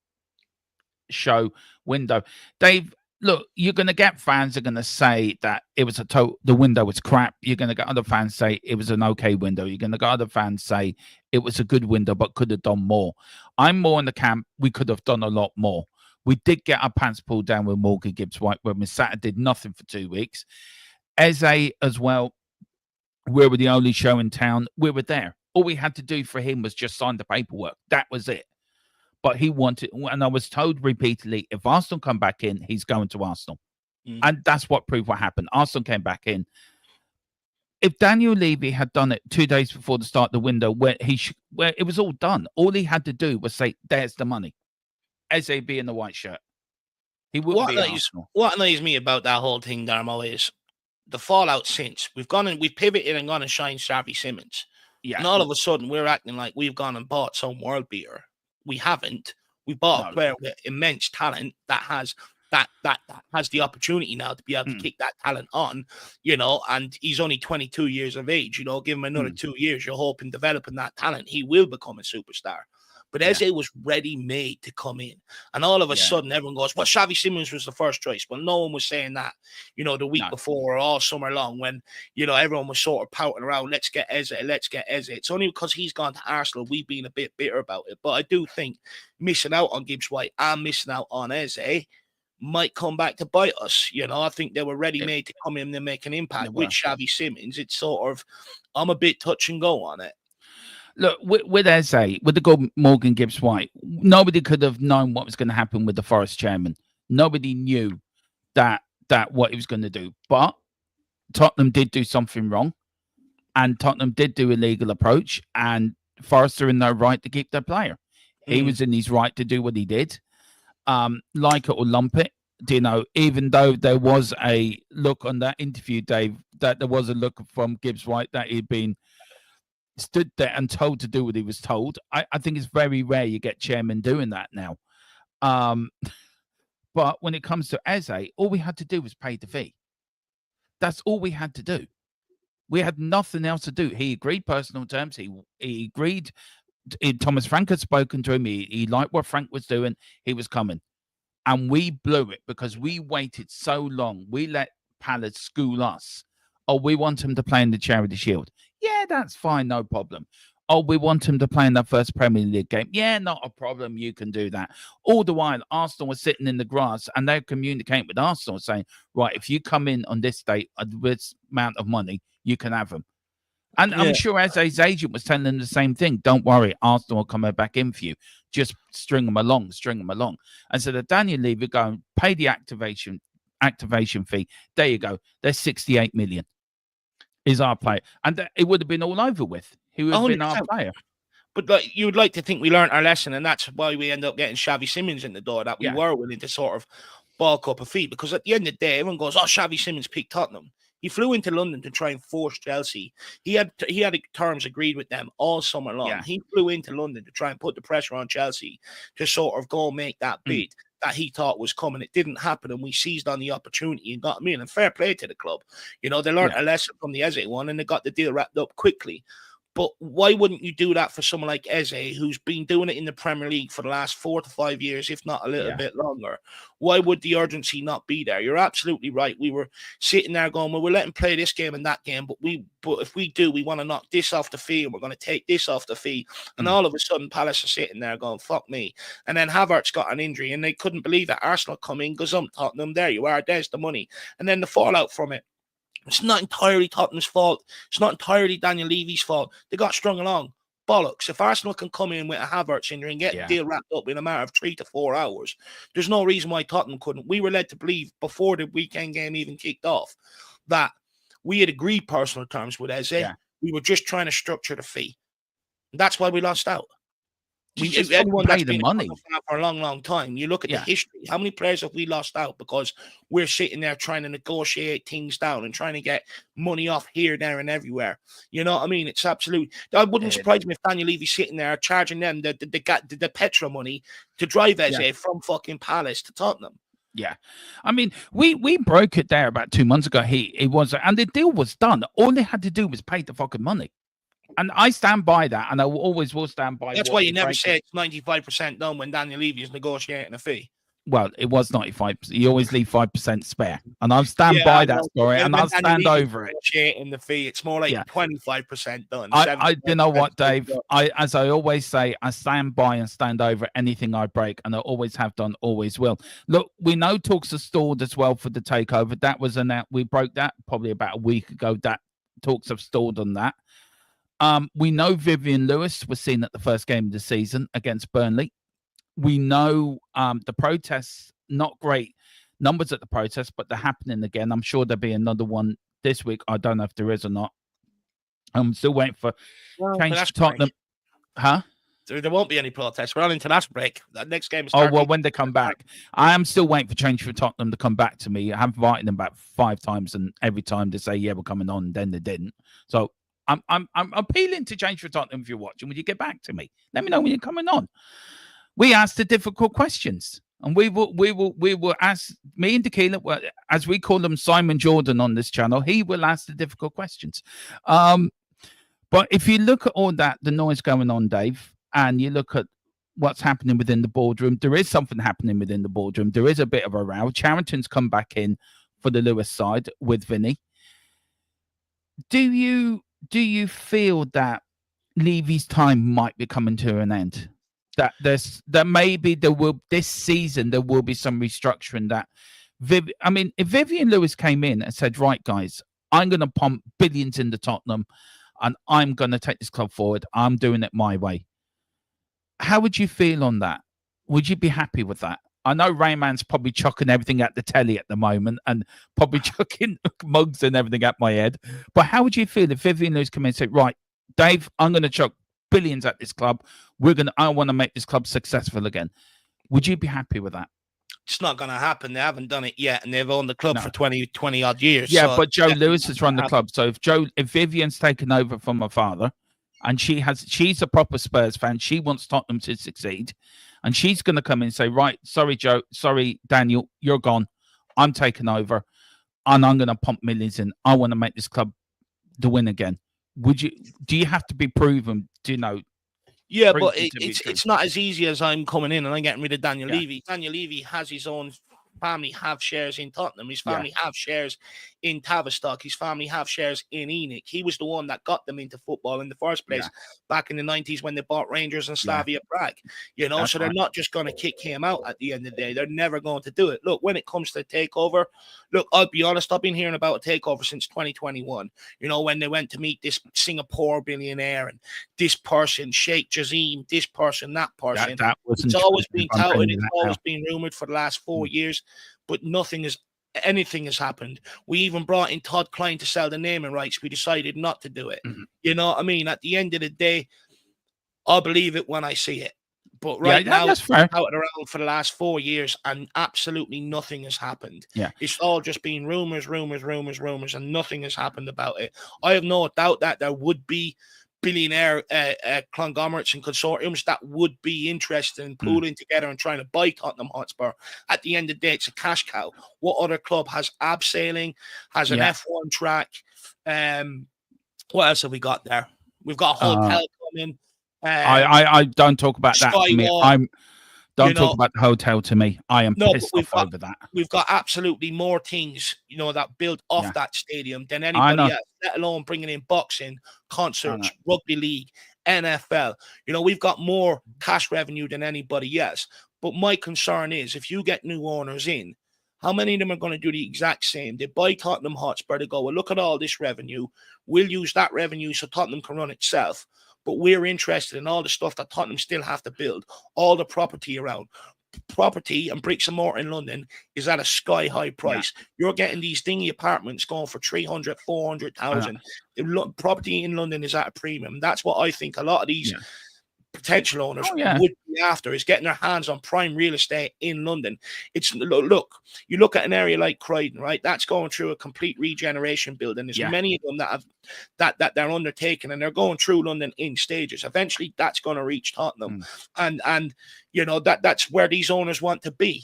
show window. Dave, look, you're going to get fans that are going to say that it was the window was crap. You're going to get other fans say it was an okay window. You're going to get other fans say it was a good window, but could have done more. I'm more in the camp. We could have done a lot more. We did get our pants pulled down with Morgan Gibbs-White when we sat and did nothing for 2 weeks. Eze as well. We were the only show in town. We were there. All we had to do for him was just sign the paperwork. That was it. But he wanted, and I was told repeatedly, if Arsenal come back in, he's going to Arsenal. And that's what proved what happened. Arsenal came back in. If Daniel Levy had done it 2 days before the start of the window, where it was all done, all he had to do was say, "There's the money." Eze be in the white shirt. He would be Arsenal. What annoys me about that whole thing, Darmo, is the fallout since we've pivoted and gone and shined Xavi Simons. Yeah. And all of a sudden we're acting like we've gone and bought some world beater. We haven't. We bought a player with immense talent that has the opportunity now to be able to kick that talent on, and he's only 22 years of age, give him another 2 years. You're hoping developing that talent, he will become a superstar. But Eze was ready-made to come in. And all of a sudden, everyone goes, well, Xavi Simons was the first choice. Well, no one was saying that, the week before or all summer long when, everyone was sort of pouting around, let's get Eze. It's only because he's gone to Arsenal we've been a bit bitter about it. But I do think missing out on Gibbs-White and missing out on Eze might come back to bite us. I think they were ready-made to come in and make an impact with Xavi Simons. It's sort of, I'm a bit touch and go on it. Look, with Eze, with the good Morgan Gibbs-White, nobody could have known what was going to happen with the Forest chairman. Nobody knew that what he was going to do. But Tottenham did do something wrong, and Tottenham did do a legal approach, and Forest are in their right to keep their player. He was in his right to do what he did. Like it or lump it, even though there was a look on that interview, Dave, that there was a look from Gibbs-White that he'd been stood there and told to do what he was told. I think it's very rare you get chairmen doing that now. But when it comes to Eze, all we had to do was pay the fee. That's all we had to do. We had nothing else to do. He agreed personal terms. He agreed. Thomas Frank had spoken to him. He liked what Frank was doing. He was coming. And we blew it because we waited so long. We let Palace school us. Oh, we want him to play in the Charity Shield. Yeah, that's fine, no problem. Oh, we want him to play in that first Premier League game. Yeah, not a problem. You can do that. All the while, Arsenal was sitting in the grass and they're communicating with Arsenal saying, right, if you come in on this date at this amount of money, you can have him. And I'm sure Eze's agent was telling them the same thing. Don't worry, Arsenal will come back in for you. Just string them along. And so the Daniel Levy going, pay the activation fee. There you go. There's 68 million. Is our player. And it would have been all over with. He would have been our player. But you would like to think we learned our lesson, and that's why we end up getting Xavi Simons in the door, that we were willing to sort of bulk up a fee. Because at the end of the day, everyone goes, oh, Xavi Simons picked Tottenham. He flew into London to try and force Chelsea. He had terms agreed with them all summer long. Yeah. He flew into London to try and put the pressure on Chelsea to sort of go and make that bid that he thought was coming. It didn't happen, and we seized on the opportunity and got him in. And fair play to the club. They learned a lesson from the Eze one, and they got the deal wrapped up quickly. But why wouldn't you do that for someone like Eze, who's been doing it in the Premier League for the last 4 to 5 years, if not a little bit longer? Why would the urgency not be there? You're absolutely right. We were sitting there going, well, we'll let him play this game and that game, but if we do, we want to knock this off the fee, and we're going to take this off the fee. And all of a sudden, Palace are sitting there going, fuck me. And then Havertz got an injury, and they couldn't believe that. Arsenal come in, goes, Tottenham, there you are, there's the money. And then the fallout from it. It's not entirely Tottenham's fault. It's not entirely Daniel Levy's fault. They got strung along. Bollocks. If Arsenal can come in with a Havertz injury and get the deal wrapped up in a matter of 3 to 4 hours, there's no reason why Tottenham couldn't. We were led to believe before the weekend game even kicked off that we had agreed personal terms with Eze. Yeah. We were just trying to structure the fee. And that's why we lost out. Anyone that's been money for a long, long time, you look at the history. How many players have we lost out because we're sitting there trying to negotiate things down and trying to get money off here, there, and everywhere? You know what I mean? It's absolute. I wouldn't surprise me if Daniel Levy's sitting there charging them the petrol money to drive Eze from fucking Palace to Tottenham. Yeah, I mean, we broke it there about 2 months ago. It was, and the deal was done. All they had to do was pay the fucking money, and I stand by that, and I always will stand by. That's what why you they never break say it. it's 95% done when Daniel Levy is negotiating a fee. Well, it was 95%. You always leave 5% spare, and I'll stand Yeah, by I that know. story, When and I'll Daniel stand Levy's over it. negotiating the fee, it's more like Yeah. 25% done. You know 75% what, Dave? done. As I always say, I stand by and stand over anything I break, and I always have done, always will. Look, we know talks are stalled as well for the takeover. That was we broke that probably about a week ago. That talks have stalled on that. We know Vivian Lewis was seen at the first game of the season against Burnley. We know the protests, not great numbers at the protests, but they're happening again. I'm sure there'll be another one this week. I don't know if there is or not. I'm still waiting for change to Tottenham. Huh? There won't be any protests. We're on international break. That next game is Oh, well, when they come back. I am still waiting for change for Tottenham to come back to me. I have invited them about 5 times, and every time they say, yeah, we're coming on, and then they didn't. So I'm appealing to change for Tottenham. If you're watching, will you get back to me? Let me know when you're coming on. We ask the difficult questions, and we will ask me and Tequila, as we call them, Simon Jordan on this channel. He will ask the difficult questions. But if you look at all that, the noise going on, Dave, and you look at what's happening within the boardroom, there is something happening within the boardroom. There is a bit of a row. Charrington's come back in for the Lewis side with Vinny. Do you feel that Levy's time might be coming to an end? That maybe there will this season there will be some restructuring that if Vivian Lewis came in and said, right guys, I'm gonna pump billions into Tottenham and I'm gonna take this club forward, I'm doing it my way. How would you feel on that? Would you be happy with that? I know Rayman's probably chucking everything at the telly at the moment and probably chucking mugs and everything at my head. But how would you feel if Vivian Lewis came in and said, right, Dave, I'm gonna chuck billions at this club. I want to make this club successful again. Would you be happy with that? It's not going to happen. They haven't done it yet, and they've owned the club for 20 odd years. Yeah, so but Joe Lewis has run the club. So if Vivian's taken over from her father, and she's a proper Spurs fan, she wants Tottenham to succeed, and she's going to come in and say, right, sorry, Joe, sorry, Daniel, you're gone. I'm taking over, and I'm going to pump millions in. I want to make this club the win again. Do you have to be proven? Yeah, but it's not as easy as I'm coming in and I'm getting rid of Daniel Levy. Daniel Levy has his own family have shares in Tottenham. His family have shares in Tavistock. His family have shares in Enoch. He was the one that got them into football in the first place back in the 90s when they bought Rangers and Slavia Prague. That's so they're not just going to kick him out at the end of the day. They're never going to do it. Look, when it comes to takeover, look, I'll be honest, I've been hearing about a takeover since 2021. When they went to meet this Singapore billionaire and this person, Sheikh Jazim, this person, that person. It's always been touted. It's always been rumored for the last 4 years, but anything has happened. We even brought in Todd Klein to sell the naming rights. We decided not to do it. Mm-hmm. You know what I mean? At the end of the day, I'll believe it when I see it. But now, it's been out around for the last 4 years, and absolutely nothing has happened. Yeah, it's all just been rumors, and nothing has happened about it. I have no doubt that there would be billionaire conglomerates and consortiums that would be interested in pooling together and trying to buy Tottenham Hotspur. At the end of the day, it's a cash cow. What other club has abseiling, has an F1 track? What else have we got there? We've got a hotel coming. I don't talk about that to me. Don't talk about the hotel to me. I am pissed off over that. We've got absolutely more things, that build off that stadium than anybody else, let alone bringing in boxing, concerts, rugby league, NFL. We've got more cash revenue than anybody else. But my concern is if you get new owners in, how many of them are going to do the exact same? They buy Tottenham Hotspur, they go, well, look at all this revenue. We'll use that revenue so Tottenham can run itself. But we're interested in all the stuff that Tottenham still have to build, all the property around. Property and bricks and mortar in London is at a sky-high price. You're getting these dingy apartments going for 300,000, 400,000. Property in London is at a premium. That's what I think a lot of these potential owners would be after, is getting their hands on prime real estate in London. It's look, you look at an area like Croydon, right? That's going through a complete regeneration building. There's many of them that have that they're undertaking, and they're going through London in stages. Eventually, that's going to reach Tottenham, and You know, that's where these owners want to be.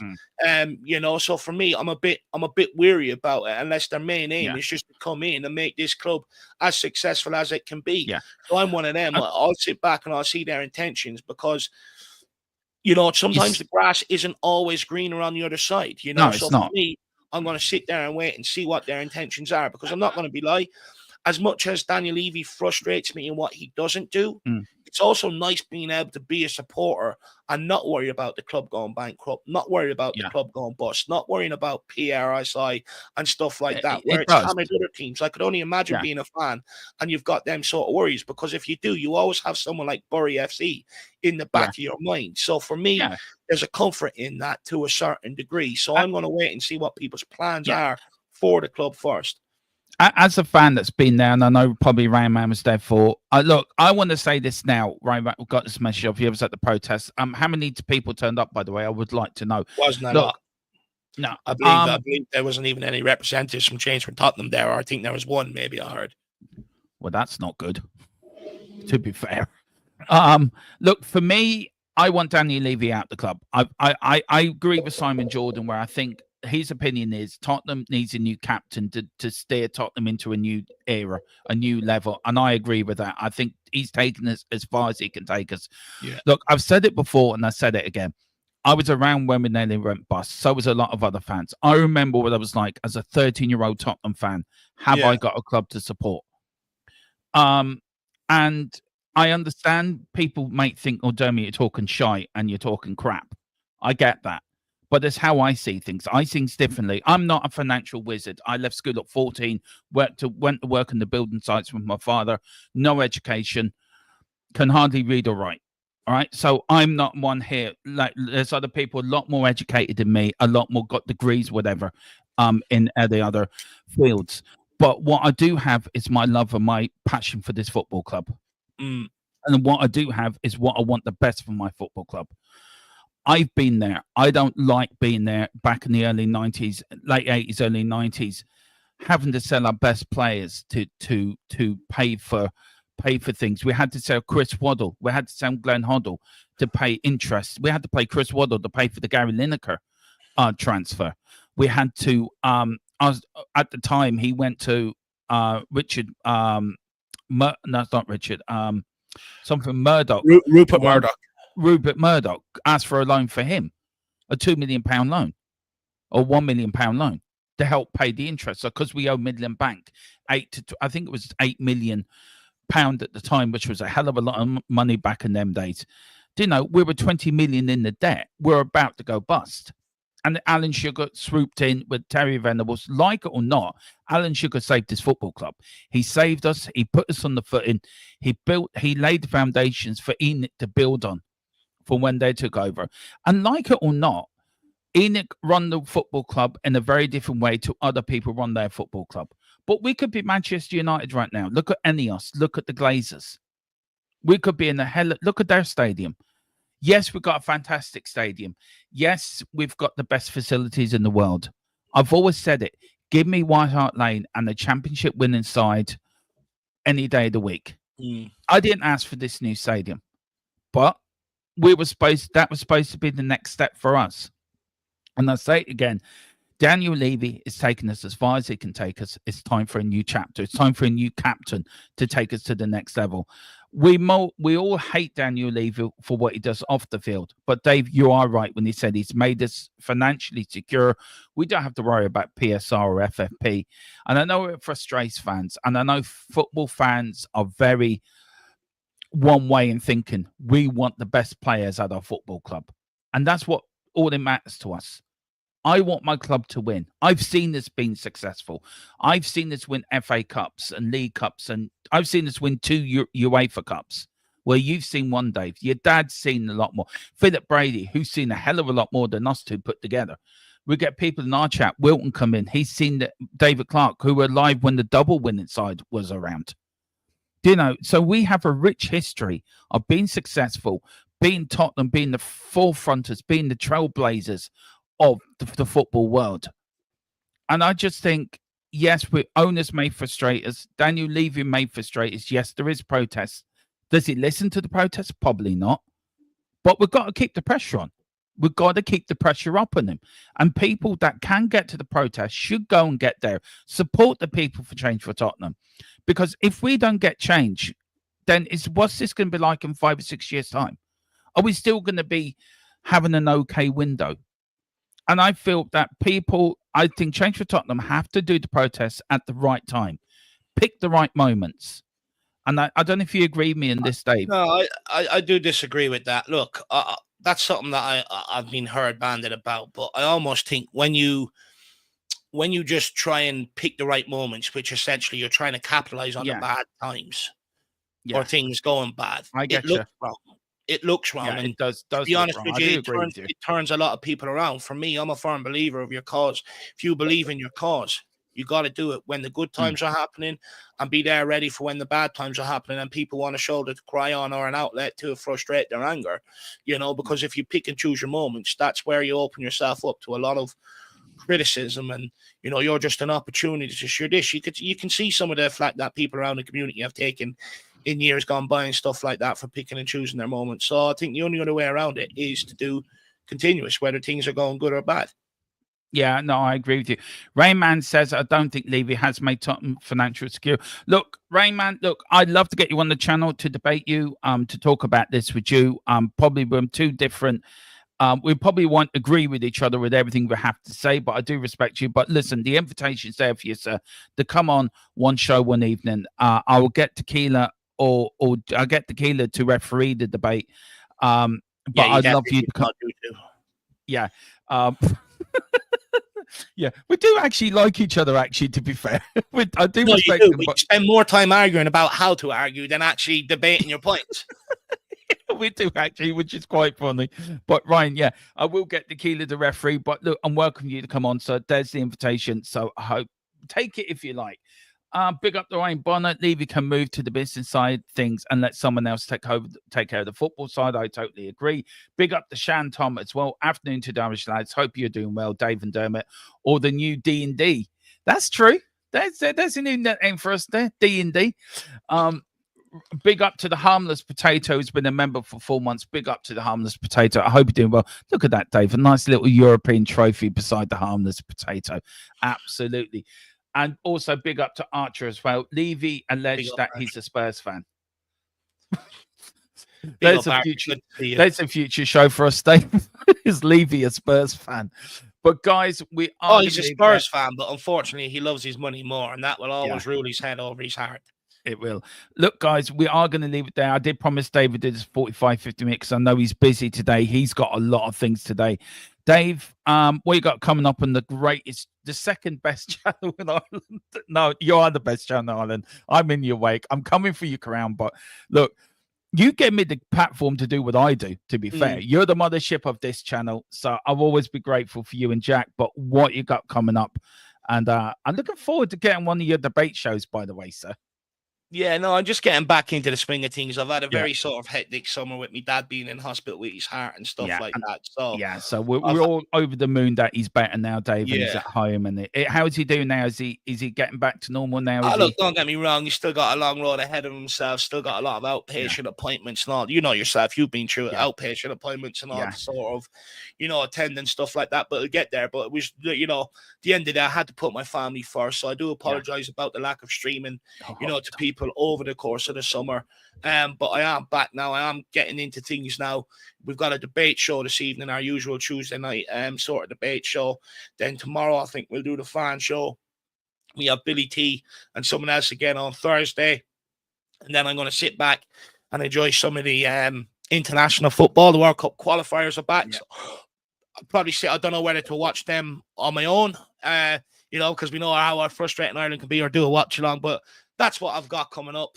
You know, so for me, I'm a bit weary about it, unless their main aim is just to come in and make this club as successful as it can be. So I'm one of them. I'll sit back and I'll see their intentions, because you know, sometimes the grass isn't always greener on the other side, you know. No, so it's not. for me, I'm going to sit there and wait and see what their intentions are, because I'm not going to be lie. As much as Daniel Levy frustrates me in what he doesn't do, it's also nice being able to be a supporter and not worry about the club going bankrupt, not worry about the club going bust, not worrying about PRSI and stuff like that, where it's hammered other teams. I could only imagine being a fan and you've got them sort of worries, because if you do, you always have someone like Bury FC in the back of your mind. So for me, there's a comfort in that to a certain degree. So I'm going to wait and see what people's plans are for the club first. As a fan that's been there, and I know probably Rain Man was there for, look, I want to say this now, right? We've got this message of you was at the protest. How many people turned up, by the way? I would like to know. Wasn't a lot. No, I believe there wasn't even any representatives from Change for Tottenham there. Or I think there was one, maybe I heard. Well, that's not good, to be fair. Look, for me, I want Daniel Levy out the club. I agree with Simon Jordan, where I think his opinion is Tottenham needs a new captain to steer Tottenham into a new era, a new level. And I agree with that. I think he's taken us as far as he can take us. Look, I've said it before and I said it again. I was around when we nearly went bust. So was a lot of other fans. I remember what I was like as a 13-year-old Tottenham fan. Have I got a club to support? And I understand people might think, oh, Dermy, you're talking shite and you're talking crap. I get that. But that's how I see things. I see things differently. I'm not a financial wizard. I left school at 14, went to work in the building sites with my father, no education, can hardly read or write. All right. So I'm not one here. Like there's other people a lot more educated than me, a lot more got degrees, whatever, in the other fields. But what I do have is my love and my passion for this football club. And what I do have is what I want the best for my football club. I've been there. I don't like being there back in the early 90s, late 80s, early 90s, having to sell our best players to pay for things. We had to sell Chris Waddle. We had to sell Glenn Hoddle to pay interest. We had to pay Chris Waddle to pay for the Gary Lineker transfer. We had to at the time he went to Richard no, it's not Richard. Something Murdoch. Rupert Murdoch. Rupert Murdoch asked for a loan for him, a £2 million loan or £1 million loan to help pay the interest. So because we owe Midland Bank I think it was £8 million at the time, which was a hell of a lot of money back in them days. Do you know, we were 20 million in the debt. We're about to go bust. And Alan Sugar swooped in with Terry Venables. Like it or not, Alan Sugar saved his football club. He saved us. He put us on the footing. He laid the foundations for Enoch to build on for when they took over. And like it or not, Enoch run the football club in a very different way to other people run their football club. But we could be Manchester United right now. Look at Ineos. Look at the Glazers. We could be in the hell. Look at their stadium. Yes, we've got a fantastic stadium. Yes, we've got the best facilities in the world. I've always said it. Give me White Hart Lane and the championship winning side any day of the week. I didn't ask for this new stadium, but that was supposed to be the next step for us. And I say it again, Daniel Levy is taking us as far as he can take us. It's time for a new chapter. It's time for a new captain to take us to the next level. We all hate Daniel Levy for what he does off the field. But Dave, you are right when he said he's made us financially secure. We don't have to worry about PSR or FFP. And I know it frustrates fans. And I know football fans are very one way in thinking. We want the best players at our football club. And that's what all that matters to us. I want my club to win. I've seen this being successful. I've seen this win FA Cups and League Cups, and I've seen this win 2 UEFA Cups, where you've seen one, Dave. Your dad's seen a lot more. Philip Brady, who's seen a hell of a lot more than us two put together. We get people in our chat. Wilton come in. He's seen David Clark, who were live when the double winning side was around. Do you know? So we have a rich history of being successful, being Tottenham, being the forefronters, being the trailblazers of the football world. And I just think, yes, owners may frustrate us. Daniel Levy may frustrate us. Yes, there is protests. Does he listen to the protests? Probably not. but we've got to keep the pressure on. We've got to keep the pressure up on him. And people that can get to the protest should go and get there. Support the people for change for Tottenham. Because if we don't get change, then what's this going to be like in 5 or 6 years' time? Are we still going to be having an okay window? And I feel that I think Change for Tottenham have to do the protests at the right time. Pick the right moments. And I don't know if you agree with me in this, Dave. No, I do disagree with that. Look, that's something that I've been heard banded about, but I almost think when you just try and pick the right moments, which essentially you're trying to capitalize on the bad times or things going bad, it looks wrong. It looks wrong. And it does. To be honest with you, it turns a lot of people around. For me, I'm a firm believer of your cause. If you believe in your cause, you got to do it when the good times are happening and be there ready for when the bad times are happening and people want a shoulder to cry on or an outlet to frustrate their anger, because if you pick and choose your moments, that's where you open yourself up to a lot of criticism and, you're just an opportunity to share this. You can see some of the flack that people around the community have taken in years gone by and stuff like that for picking and choosing their moments. So I think the only other way around it is to do continuous, whether things are going good or bad. Yeah, no, I agree with you. Rayman says, I don't think Levy has made Tottenham financial secure. Look, Rayman, I'd love to get you on the channel to debate you, to talk about this with you. Probably we're two different. We probably won't agree with each other with everything we have to say, but I do respect you. But listen, the invitation's there for you, sir, to come on one show one evening. I will get Tequila or I'll get Tequila to referee the debate. But I'd love you to come. Yeah. Yeah, we do actually like each other, actually, to be fair. I do respect him, but you spend more time arguing about how to argue than actually debating your points. We do, actually, which is quite funny. But Ryan, yeah, I will get Tequila the referee. But look, I'm welcoming you to come on. So there's the invitation. So I hope, take it if you like. Big up the Ryan Bonnet. Levy can move to the business side things and let someone else take care of the football side. I totally agree. Big up the Shan Tom as well. Afternoon to Irish lads. Hope you're doing well, Dave and Dermot, or the new D&D. That's true. There's a new name for us there, D&D. Big up to the Harmless Potato, who's been a member for 4 months. Big up to the Harmless Potato. I hope you're doing well. Look at that, Dave. A nice little European trophy beside the Harmless Potato. Absolutely. And also big up to Archer as well. Levy alleged that he's a Spurs fan. There's a future show for us, Dave. Is Levy a Spurs fan? But guys, we are. He's a Spurs fan, but unfortunately, he loves his money more, and that will always rule his head over his heart. It will. Look, guys, we are going to leave it there. I did promise David did this 45, 50 minutes because I know he's busy today. He's got a lot of things today. Dave, what you got coming up on the second best channel in Ireland? No, you are the best channel in Ireland. I'm in your wake. I'm coming for your crown. But look, you give me the platform to do what I do, to be fair. You're the mothership of this channel. So I'll always be grateful for you and Jack. But what you got coming up? And I'm looking forward to getting one of your debate shows, by the way, sir. Yeah, no, I'm just getting back into the swing of things. I've had a very sort of hectic summer with my dad being in hospital with his heart and stuff like that. So we're all over the moon that he's better now, Dave, and he's at home. And how is he doing now? Is he getting back to normal now? Look, don't get me wrong. He's still got a long road ahead of himself. Still got a lot of outpatient appointments and all. You know yourself. You've been through outpatient appointments and all sort of, attending stuff like that. But it'll get there. But it was, the end of the day, I had to put my family first. So I do apologize about the lack of streaming, to people over the course of the summer. But I am back now. I am getting into things now. We've got a debate show this evening, our usual Tuesday night sort of debate show. Then tomorrow, I think we'll do the fan show. We have Billy T and someone else again on Thursday. And then I'm going to sit back and enjoy some of the international football. The World Cup qualifiers are back. So I'll probably say I don't know whether to watch them on my own, because we know how frustrating Ireland can be, or do a watch along. But that's what I've got coming up,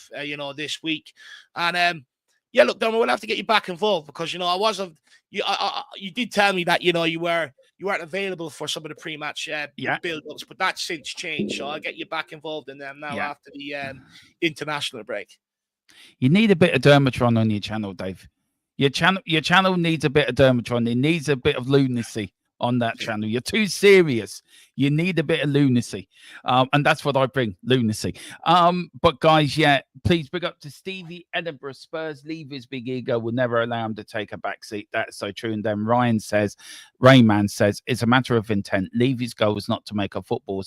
this week. And look, Dermot, we'll have to get you back involved because you did tell me that you weren't available for some of the pre-match build-ups, but that's since changed. So I'll get you back involved in them now after the international break. You need a bit of Dermotron on your channel, Dave. Your channel needs a bit of Dermotron. It needs a bit of lunacy. on that channel. You're too serious. You need a bit of lunacy. And that's what I bring, lunacy. But guys, yeah, please big up to Stevie. Edinburgh Spurs. Leave his big ego will never allow him to take a back seat. That's so true. And then Rayman says, it's a matter of intent. Levy's goal is not to make a football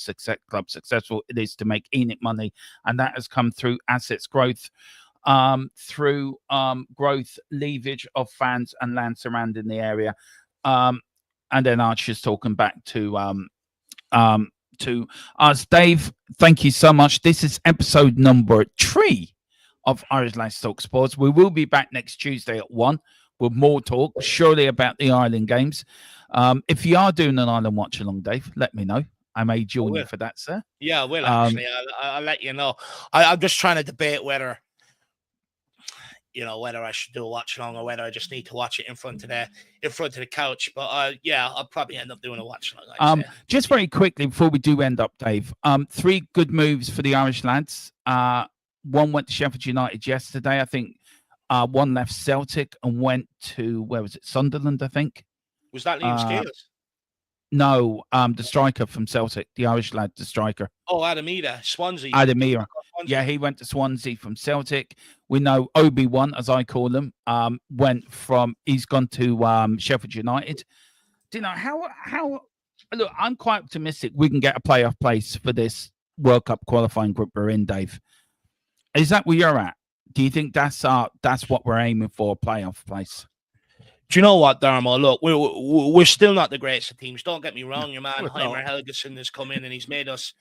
club successful. It is to make Enoch money. And that has come through assets growth, through growth, leverage of fans and land surrounding the area. And then Archer's talking back to us. Dave, thank you so much. This is episode number 3 of Irish LADS Talk Spurs. We will be back next Tuesday at 1 with more talk, surely about the Ireland games. If you are doing an Ireland watch along, Dave, let me know. I may join you for that, sir. Yeah, I will actually. I'll let you know. I'm just trying to debate whether I should do a watch along or whether I just need to watch it in front of the couch. But yeah, I'll probably end up doing a watch along. Just very quickly before we do end up, Dave. 3 good moves for the Irish lads. One went to Sheffield United yesterday. I think one left Celtic and went to, where was it? Sunderland, I think. Was that Liam Scales? No, the striker from Celtic, the Irish lad, the striker. Oh, Adamida, Swansea. Adamira. Yeah, he went to Swansea from Celtic. We know Obi-Wan, as I call him, he's gone to Sheffield United. Do you know how look, I'm quite optimistic we can get a playoff place for this World Cup qualifying group we're in, Dave. Is that where you're at? Do you think that's what we're aiming for, a playoff place? Do you know what, Dermo? Look, we're still not the greatest of teams. Don't get me wrong. Your man Heimer Helgeson has come in and he's made us,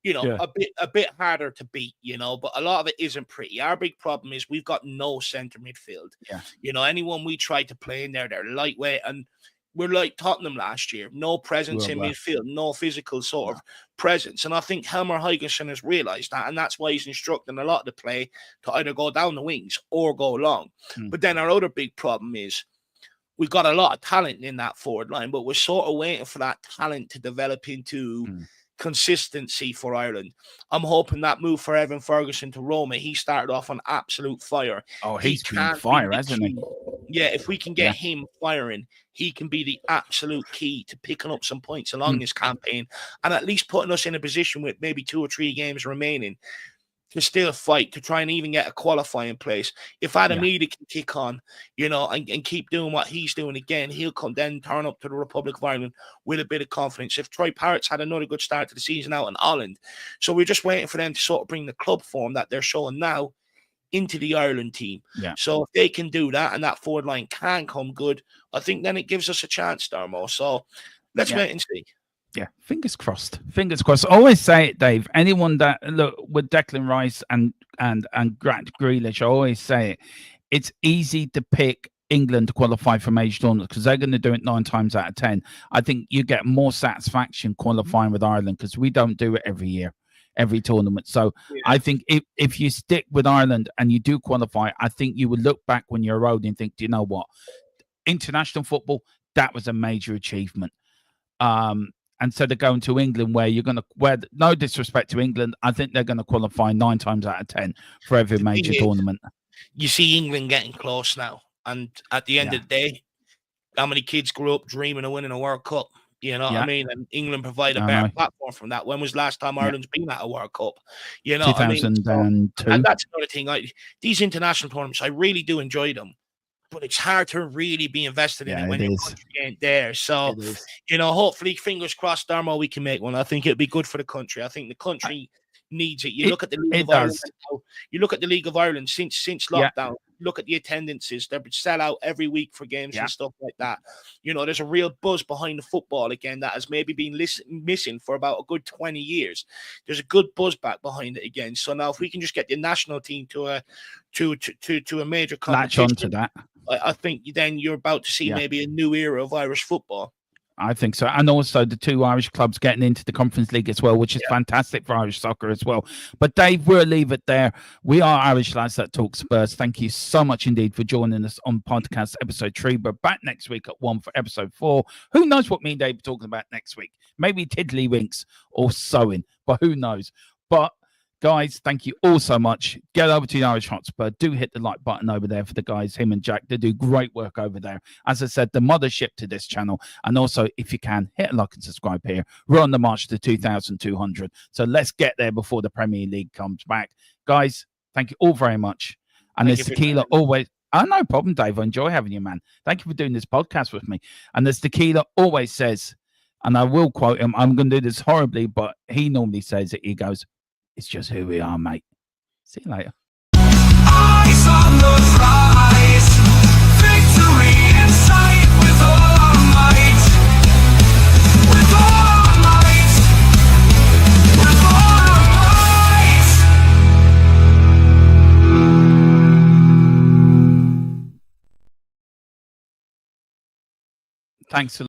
a bit harder to beat, but a lot of it isn't pretty. Our big problem is we've got no centre midfield. Yeah. Anyone we try to play in there, they're lightweight, and we're like Tottenham last year. No presence in midfield, no physical sort of presence. And I think Helmer Helgeson has realised that, and that's why he's instructing a lot of the play to either go down the wings or go long. But then our other big problem is we've got a lot of talent in that forward line, but we're sort of waiting for that talent to develop into consistency for Ireland. I'm hoping that move for Evan Ferguson to Roma, he started off on absolute fire. Oh, he's been fire, hasn't he? Yeah, if we can get him firing, he can be the absolute key to picking up some points along this campaign and at least putting us in a position with maybe 2 or 3 games remaining to still fight, to try and even get a qualifying place. If Adamida can kick on, and keep doing what he's doing again, he'll turn up to the Republic of Ireland with a bit of confidence. If Troy Parrott's had another good start to the season out in Holland, so we're just waiting for them to sort of bring the club form that they're showing now into the Ireland team. Yeah. So if they can do that and that forward line can come good, I think then it gives us a chance, Darmo. So let's wait and see. Yeah, fingers crossed. Fingers crossed. I always say it, Dave. Anyone that look with Declan Rice and Grant Grealish, I always say it. It's easy to pick England to qualify for major tournaments because they're going to do it 9 times out of 10. I think you get more satisfaction qualifying with Ireland because we don't do it every year, every tournament. So I think if you stick with Ireland and you do qualify, I think you would look back when you're old and think, do you know what? International football, that was a major achievement. And so they're going to England where no disrespect to England, I think they're going to qualify 9 times out of 10 for every major tournament. You see England getting close now. And at the end of the day, how many kids grew up dreaming of winning a World Cup? You know what I mean? And England provide a better platform from that. When was the last time Ireland's been at a World Cup? You know 2002. I mean? And that's another thing. These international tournaments, I really do enjoy them. But it's hard to really be invested in it when your country ain't there. So, hopefully, fingers crossed, Darmo, we can make one. I think it'd be good for the country. I think the country needs it. You look at the League of Ireland. You look at the League of Ireland since lockdown. Look at the attendances. They sell out every week for games and stuff like that. There's a real buzz behind the football again that has maybe been missing for about a good 20 years. There's a good buzz back behind it again. So now, if we can just get the national team to a major competition, latch on to that. I think then you're about to see maybe a new era of Irish football. I think so. And also the 2 Irish clubs getting into the Conference League as well, which is fantastic for Irish soccer as well. But Dave, we'll leave it there. We are Irish Lads That Talk Spurs. Thank you so much indeed for joining us on podcast episode 3. We're back next week at 1 for episode 4. Who knows what me and Dave are talking about next week? Maybe tiddlywinks or sewing, but who knows? But Guys, thank you all so much. Get over to the Irish Hotspur. Do hit the like button over there for the guys, him and Jack. They do great work over there. As I said, the mothership to this channel. And also, if you can, hit a like and subscribe here. We're on the march to 2,200. So let's get there before the Premier League comes back. Guys, thank you all very much. And there's Tequila always... Oh, no problem, Dave. I enjoy having you, man. Thank you for doing this podcast with me. And as Tequila always says, and I will quote him, I'm going to do this horribly, but he normally says it. He goes, "It's just who we are, mate." See you later. Eyes on the prize, victory in sight with all our might, with all our might, with all our might. Thanks a lot.